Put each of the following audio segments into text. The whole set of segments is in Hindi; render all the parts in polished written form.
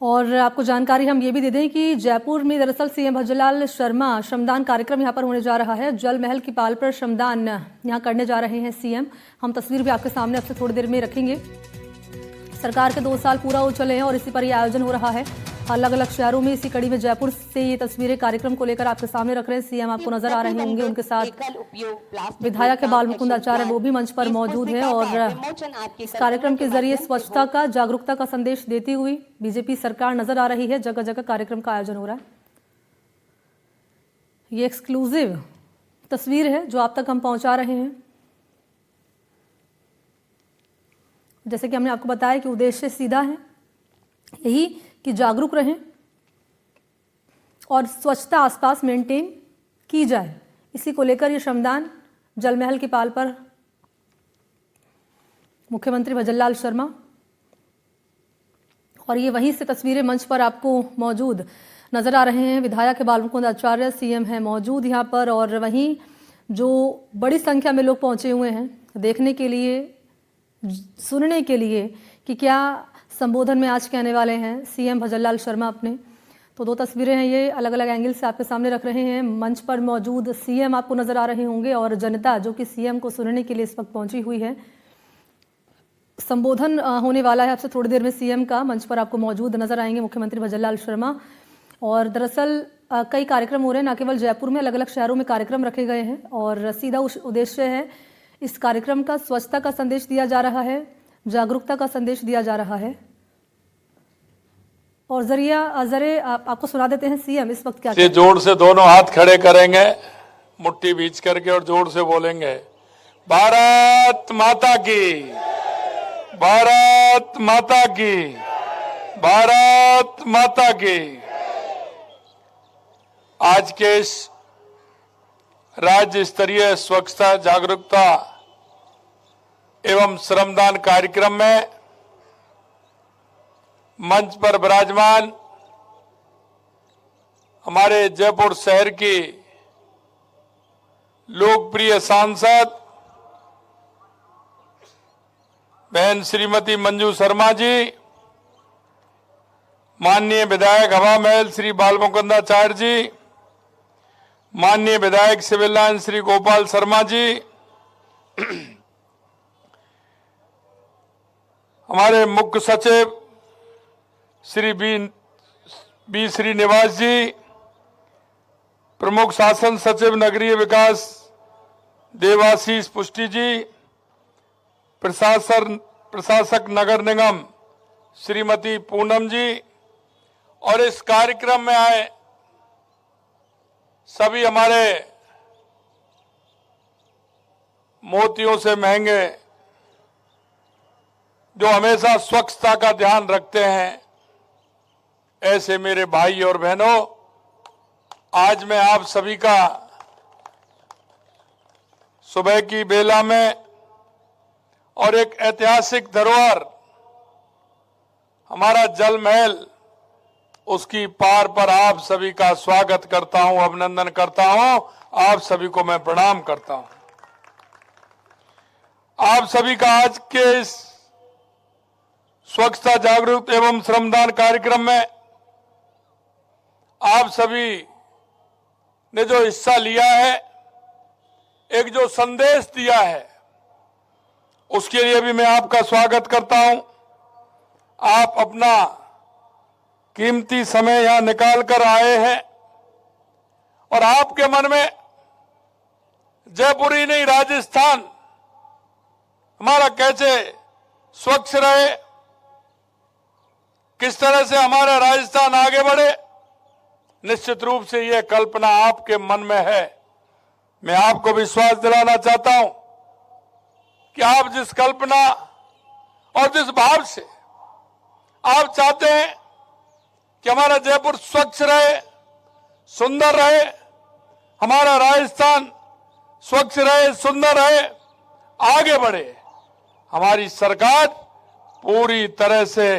और आपको जानकारी हम ये भी दे दें कि जयपुर में दरअसल सीएम भजनलाल शर्मा श्रमदान कार्यक्रम यहाँ पर होने जा रहा है। जल महल की पाल पर श्रमदान यहाँ करने जा रहे हैं सीएम। हम तस्वीर भी आपके सामने अब से थोड़ी देर में रखेंगे। सरकार के 2 साल पूरा हो चले हैं और इसी पर यह आयोजन हो रहा है अलग अलग शहरों में। इसी कड़ी में जयपुर से ये तस्वीरें कार्यक्रम को लेकर आपके सामने रख रहे हैं। सीएम आपको नजर आ रहे होंगे, उनके साथ विधायक है बाल मुकुंद आचार्य, वो भी मंच पर मौजूद है और इस कार्यक्रम के जरिए स्वच्छता का, जागरूकता का संदेश देती हुई बीजेपी सरकार नजर आ रही है। जगह जगह कार्यक्रम का आयोजन हो रहा है। ये एक्सक्लूसिव तस्वीर है जो आप तक हम पहुंचा रहे हैं। जैसे कि हमने आपको बताया कि उद्देश्य सीधा है, यही कि जागरूक रहें और स्वच्छता आसपास मेंटेन की जाए। इसी को लेकर ये श्रमदान जल महल की पाल पर मुख्यमंत्री भजनलाल शर्मा, और ये वहीं से तस्वीरें मंच पर आपको मौजूद नजर आ रहे हैं। विधायक बाल मुकुंद आचार्य सीएम हैं मौजूद यहाँ पर, और वहीं जो बड़ी संख्या में लोग पहुंचे हुए हैं देखने के लिए, सुनने के लिए कि क्या संबोधन में आज कहने वाले हैं सीएम भजनलाल शर्मा अपने। तो 2 तस्वीरें हैं, ये अलग अलग एंगल से आपके सामने रख रहे हैं। मंच पर मौजूद सीएम आपको नजर आ रहे होंगे और जनता जो कि सीएम को सुनने के लिए इस वक्त पहुंची हुई है। संबोधन होने वाला है आपसे थोड़ी देर में सीएम का। मंच पर आपको मौजूद नजर आएंगे मुख्यमंत्री भजनलाल शर्मा। और दरअसल कई कार्यक्रम हो रहे हैं, न केवल जयपुर में, अलग अलग शहरों में कार्यक्रम रखे गए हैं और सीधा उद्देश्य है इस कार्यक्रम का स्वच्छता का संदेश दिया जा रहा है, जागरूकता का संदेश दिया जा रहा है। और जरे आपको सुना देते हैं सीएम इस वक्त क्या से जोर से दोनों हाथ खड़े करेंगे, मुट्ठी बीच करके, और जोर से बोलेंगे भारत माता की, भारत माता की, भारत माता की। आज के इस राज्य स्तरीय स्वच्छता जागरूकता एवं श्रमदान कार्यक्रम में मंच पर विराजमान हमारे जयपुर शहर की लोकप्रिय सांसद बहन श्रीमती मंजू शर्मा जी, माननीय विधायक हवा महल श्री बाल मुकुंद आचार्य जी, माननीय विधायक सिविल लाइन श्री गोपाल शर्मा जी, हमारे मुख्य सचिव श्री बी श्रीनिवास जी, प्रमुख शासन सचिव नगरीय विकास देवाशीष पुष्टि जी, प्रशासक नगर निगम श्रीमती पूनम जी, और इस कार्यक्रम में आए सभी हमारे मोतियों से महंगे जो हमेशा स्वच्छता का ध्यान रखते हैं, ऐसे मेरे भाई और बहनों, आज मैं आप सभी का सुबह की बेला में और एक ऐतिहासिक धरोहर हमारा जल महल, उसकी पार पर आप सभी का स्वागत करता हूं, अभिनंदन करता हूं। आप सभी को मैं प्रणाम करता हूं। आप सभी का आज के इस स्वच्छता जागरूक एवं श्रमदान कार्यक्रम में आप सभी ने जो हिस्सा लिया है, एक जो संदेश दिया है, उसके लिए भी मैं आपका स्वागत करता हूं। आप अपना कीमती समय यहां निकाल कर आए हैं और आपके मन में जयपुर ही नहीं, राजस्थान हमारा कैसे स्वच्छ रहे, किस तरह से हमारा राजस्थान आगे बढ़े, निश्चित रूप से यह कल्पना आपके मन में है। मैं आपको विश्वास दिलाना चाहता हूं कि आप जिस कल्पना और जिस भाव से आप चाहते हैं कि हमारा जयपुर स्वच्छ रहे, सुंदर रहे, हमारा राजस्थान स्वच्छ रहे, सुंदर रहे, आगे बढ़े, हमारी सरकार पूरी तरह से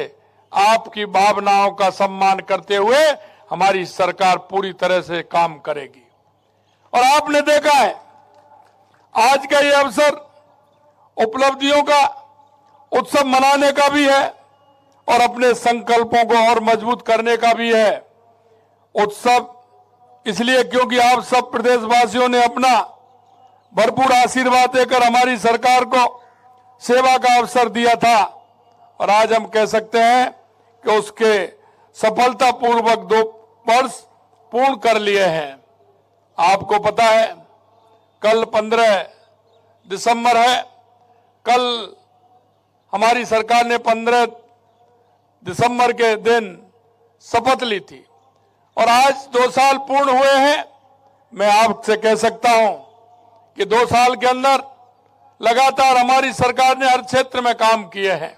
आपकी भावनाओं का सम्मान करते हुए हमारी सरकार पूरी तरह से काम करेगी। और आपने देखा है आज का ये अवसर उपलब्धियों का उत्सव मनाने का भी है और अपने संकल्पों को और मजबूत करने का भी है। उत्सव इसलिए क्योंकि आप सब प्रदेशवासियों ने अपना भरपूर आशीर्वाद देकर हमारी सरकार को सेवा का अवसर दिया था और आज हम कह सकते हैं कि उसके सफलतापूर्वक 2 वर्ष पूर्ण कर लिए हैं। आपको पता है कल 15 दिसंबर है। कल हमारी सरकार ने 15 दिसंबर के दिन शपथ ली थी और आज 2 साल पूर्ण हुए हैं। मैं आपसे कह सकता हूं कि 2 साल के अंदर लगातार हमारी सरकार ने हर क्षेत्र में काम किए हैं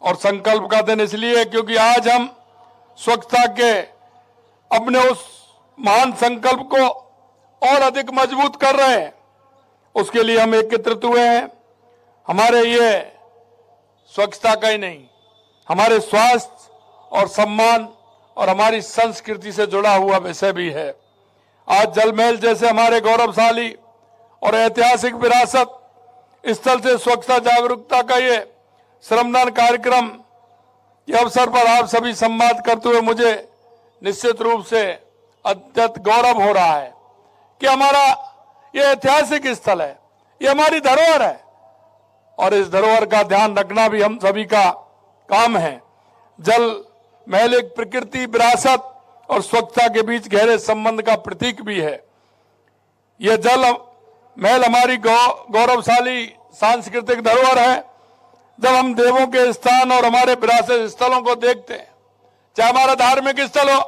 और संकल्प का दिन इसलिए क्योंकि आज हम स्वच्छता के अपने उस महान संकल्प को और अधिक मजबूत कर रहे हैं। उसके लिए हम एकत्रित हुए हैं। हमारे ये स्वच्छता का ही नहीं, हमारे स्वास्थ्य और सम्मान और हमारी संस्कृति से जुड़ा हुआ विषय भी है। आज जल महल जैसे हमारे गौरवशाली और ऐतिहासिक विरासत स्थल से स्वच्छता जागरूकता का ये श्रमदान कार्यक्रम के अवसर पर आप सभी संवाद करते हुए मुझे निश्चित रूप से अत्यंत गौरव हो रहा है कि हमारा ये ऐतिहासिक स्थल है, ये हमारी धरोहर है और इस धरोहर का ध्यान रखना भी हम सभी का काम है। जल महल एक प्रकृति, विरासत और स्वच्छता के बीच गहरे संबंध का प्रतीक भी है। यह जल महल हमारी गौरवशाली सांस्कृतिक धरोहर है। जब हम देवों के स्थान और हमारे विरासत स्थलों को देखते हैं, चाहे हमारा धार्मिक स्थल हो,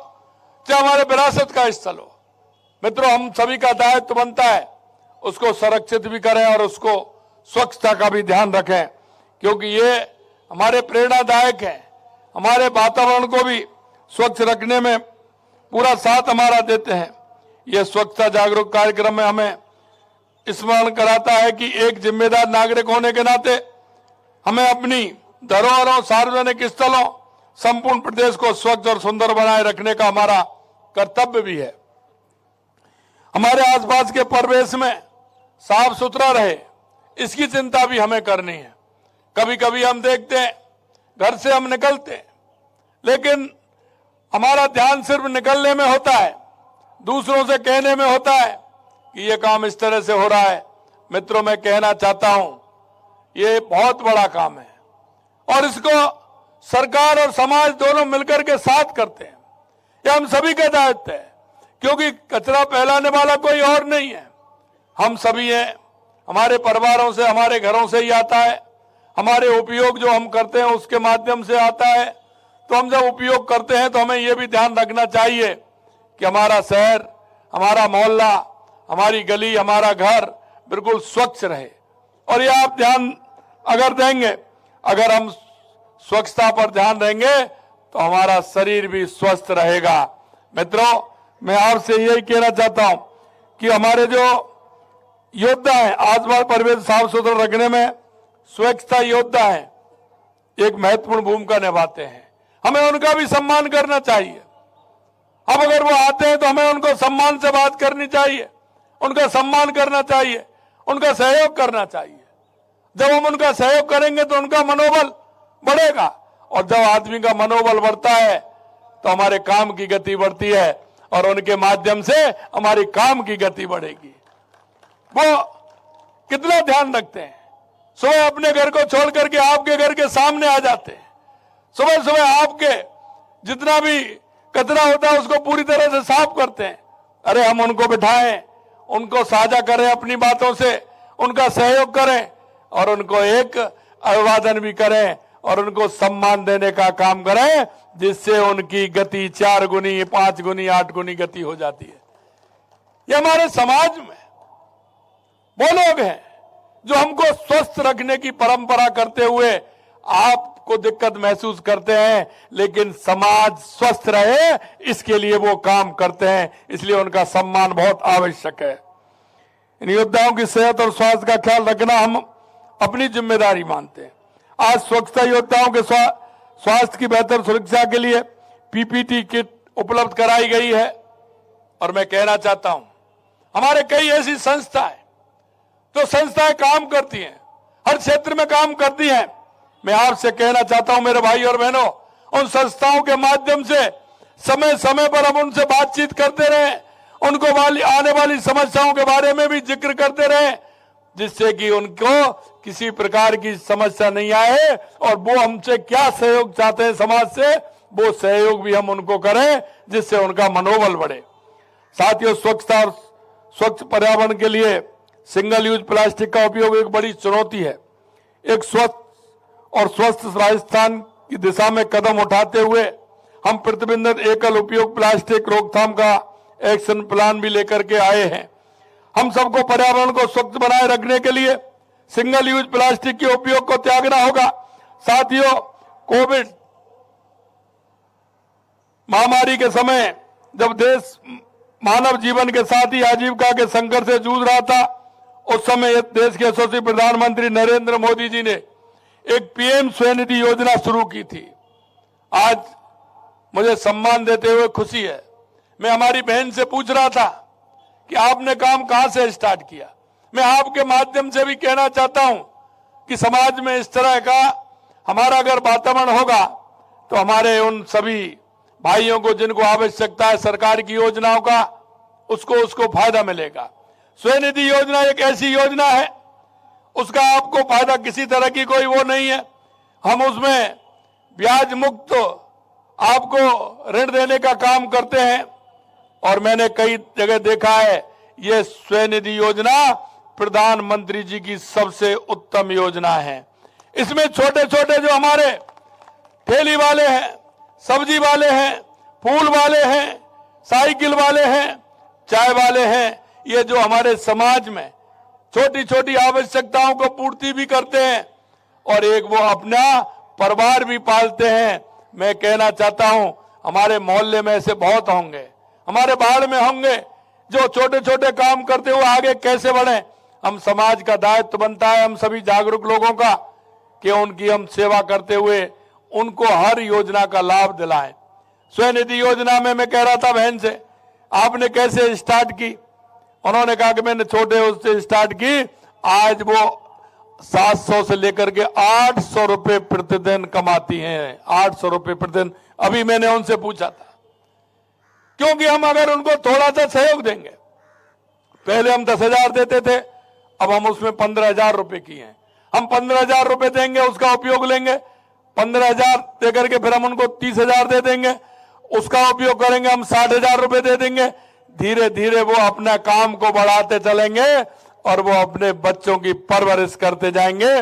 चाहे हमारे विरासत का स्थल हो, मित्रों हम सभी का दायित्व बनता है उसको संरक्षित भी करें और उसको स्वच्छता का भी ध्यान रखें, क्योंकि ये हमारे प्रेरणादायक है। हमारे वातावरण को भी स्वच्छ रखने में पूरा साथ हमारा देते हैं। यह स्वच्छता जागरूक कार्यक्रम में हमें स्मरण कराता है कि एक जिम्मेदार नागरिक होने के नाते हमें अपनी धरोहरों, सार्वजनिक स्थलों, संपूर्ण प्रदेश को स्वच्छ और सुंदर बनाए रखने का हमारा कर्तव्य भी है। हमारे आसपास के परिवेश में साफ सुथरा रहे, इसकी चिंता भी हमें करनी है। कभी कभी हम देखते हैं घर से हम निकलते हैं, लेकिन हमारा ध्यान सिर्फ निकलने में होता है, दूसरों से कहने में होता है कि ये काम इस तरह से हो रहा है। मित्रों मैं कहना चाहता हूं ये बहुत बड़ा काम है और इसको सरकार और समाज दोनों मिलकर के साथ करते हैं। ये हम सभी का दायित्व है, क्योंकि कचरा फैलाने वाला कोई और नहीं है, हम सभी हैं। हमारे परिवारों से, हमारे घरों से ही आता है। हमारे उपयोग जो हम करते हैं उसके माध्यम से आता है। तो हम जब उपयोग करते हैं तो हमें यह भी ध्यान रखना चाहिए कि हमारा शहर, हमारा मोहल्ला, हमारी गली, हमारा घर बिल्कुल स्वच्छ रहे। और ये आप ध्यान अगर देंगे, अगर हम स्वच्छता पर ध्यान देंगे तो हमारा शरीर भी स्वस्थ रहेगा। मित्रों मैं आपसे यही कहना चाहता हूं कि हमारे जो योद्धा हैं, आसपास परिवेश साफ सुथरा रखने में स्वच्छता योद्धा हैं, एक महत्वपूर्ण भूमिका निभाते हैं। हमें उनका भी सम्मान करना चाहिए। अब अगर वो आते हैं तो हमें उनको सम्मान से बात करनी चाहिए, उनका सम्मान करना चाहिए, उनका सहयोग करना चाहिए। जब हम उनका सहयोग करेंगे तो उनका मनोबल बढ़ेगा और जब आदमी का मनोबल बढ़ता है तो हमारे काम की गति बढ़ती है और उनके माध्यम से हमारी काम की गति बढ़ेगी। वो कितना ध्यान रखते हैं, सुबह अपने घर को छोड़ करके आपके घर के सामने आ जाते हैं। सुबह सुबह आपके जितना भी कचरा होता है उसको पूरी तरह से साफ करते हैं। अरे हम उनको बिठाएं, उनको साझा करें, अपनी बातों से उनका सहयोग करें और उनको एक अभिवादन भी करें और उनको सम्मान देने का काम करें, जिससे उनकी गति 4 गुनी, 5 गुनी, 8 गुनी गति हो जाती है। ये हमारे समाज में वो लोग हैं जो हमको स्वस्थ रखने की परंपरा करते हुए आपको दिक्कत महसूस करते हैं, लेकिन समाज स्वस्थ रहे इसके लिए वो काम करते हैं, इसलिए उनका सम्मान बहुत आवश्यक है। इन योद्धाओं की सेहत और स्वास्थ्य का ख्याल रखना हम अपनी जिम्मेदारी मानते हैं। आज स्वच्छता योद्धाओं के स्वास्थ्य की बेहतर सुरक्षा के लिए पीपीटी किट उपलब्ध कराई गई है और मैं कहना चाहता हूं हमारे कई ऐसी संस्थाएं काम करती हैं, हर क्षेत्र में काम करती हैं, मैं आपसे कहना चाहता हूं मेरे भाई और बहनों, उन संस्थाओं के माध्यम से समय समय पर हम उनसे बातचीत करते रहे, उनको आने वाली समस्याओं के बारे में भी जिक्र करते रहे, जिससे कि उनको किसी प्रकार की समस्या नहीं आए और वो हमसे क्या सहयोग चाहते हैं समाज से, वो सहयोग भी हम उनको करें, जिससे उनका मनोबल बढ़े। साथियों, स्वच्छता और स्वच्छ पर्यावरण के लिए सिंगल यूज प्लास्टिक का उपयोग एक बड़ी चुनौती है। एक स्वच्छ और स्वस्थ राजस्थान की दिशा में कदम उठाते हुए हम प्रतिबंधित एकल उपयोग प्लास्टिक रोकथाम का एक्शन प्लान भी लेकर के आए हैं। हम सबको पर्यावरण को स्वच्छ बनाए रखने के लिए सिंगल यूज प्लास्टिक के उपयोग को त्यागना होगा। साथियों, कोविड महामारी के समय जब देश मानव जीवन के साथ ही आजीविका के संकट से जूझ रहा था, उस समय देश के यशस्वी प्रधानमंत्री नरेंद्र मोदी जी ने एक पीएम स्वनिधि योजना शुरू की थी। आज मुझे सम्मान देते हुए खुशी है। मैं हमारी बहन से पूछ रहा था कि आपने काम कहां से स्टार्ट किया। मैं आपके माध्यम से भी कहना चाहता हूं कि समाज में इस तरह का हमारा अगर वातावरण होगा तो हमारे उन सभी भाइयों को जिनको आवश्यकता है सरकार की योजनाओं का, उसको फायदा मिलेगा। स्वनिधि योजना एक ऐसी योजना है, उसका आपको फायदा किसी तरह की कोई वो नहीं है। हम उसमें ब्याज मुक्त आपको ऋण देने का काम करते हैं और मैंने कई जगह देखा है ये स्वनिधि योजना प्रधानमंत्री जी की सबसे उत्तम योजना है। इसमें छोटे छोटे जो हमारे ठेली वाले हैं, सब्जी वाले हैं, फूल वाले हैं, साइकिल वाले हैं, चाय वाले हैं, ये जो हमारे समाज में छोटी छोटी आवश्यकताओं को पूर्ति भी करते हैं और एक वो अपना परिवार भी पालते हैं। मैं कहना चाहता हूं हमारे मोहल्ले में ऐसे बहुत होंगे, हमारे बाहर में होंगे जो छोटे छोटे काम करते हुए आगे कैसे बढ़े। हम समाज का दायित्व बनता है हम सभी जागरूक लोगों का कि उनकी हम सेवा करते हुए उनको हर योजना का लाभ दिलाएं। स्वनिधि योजना में मैं कह रहा था बहन से, आपने कैसे स्टार्ट की? उन्होंने कहा कि मैंने छोटे उससे स्टार्ट की। आज वो 700 से लेकर के 800 रुपए प्रतिदिन कमाती हैं। 800 रुपए प्रतिदिन। अभी मैंने उनसे पूछा था, क्योंकि हम अगर उनको थोड़ा सा सहयोग देंगे, पहले हम 10,000 देते थे, अब हम उसमें 15,000 रुपए किए हैं। हम 15,000 रुपए देंगे, उसका उपयोग लेंगे, 15,000 देकर के फिर हम उनको 30,000 दे देंगे, उसका उपयोग करेंगे, हम 60,000 रुपए दे देंगे। धीरे धीरे वो अपना काम को बढ़ाते चलेंगे और वो अपने बच्चों की परवरिश करते जाएंगे।